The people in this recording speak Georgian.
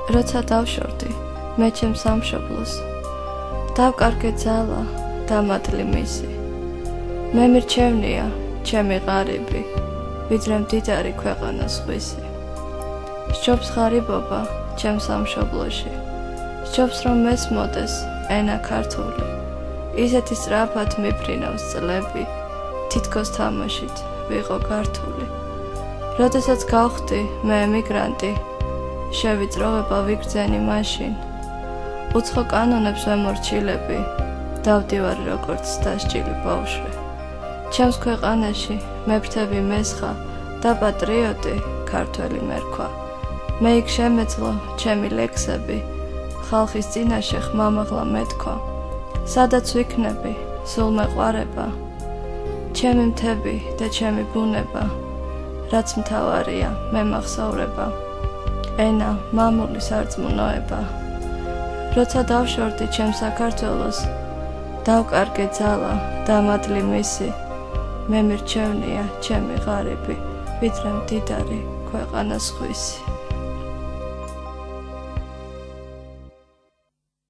როცა დავშორდი მე ჩემს სამშობლოს, დავკარგე ძალა და მადლი მისი. მე მირჩევნია ჩემი ღარიბი, ვიდრე მდიდარი ქვეყანა სხვისი. სჯობს ღარიბობა ჩემს სამშობლოში, სჯობს რომ მესმოდეს ენა ქართული. ისეთი სწრაფად მიფრინავს წლები, თითქოს თამაშით ვიყო გართული. როდესაც გავხდი მე ემიგრანტი, შევიწროვება ვიგრძენი მაშინ. უცხო კანონებს ვემორჩილები, დავდივარ როგორც დასჭილი ბავშვი. ჩემს ქვეყანაში მე ვრთები მესხა და პატრიოტი ქართველი მერქვა. მე იქ შემეძლო ჩემი ლექსები, ხალხის წინაშე ხმამაღლა მეთქვა. სადაც ვიქნები, სულ მეყვარება, ჩემი მთები და ჩემი ბუნება, რაც მთავარია მე მახსოვრება, ენა მამული სარწმუნოება. როცა დავშორდი ჩემ საქართველოს, დავკარგე ძალა და მადლი მისი. მე მირჩევნია ჩემი ღარიბი, ვიდრე მდიდარი ქვეყანა სხვისი.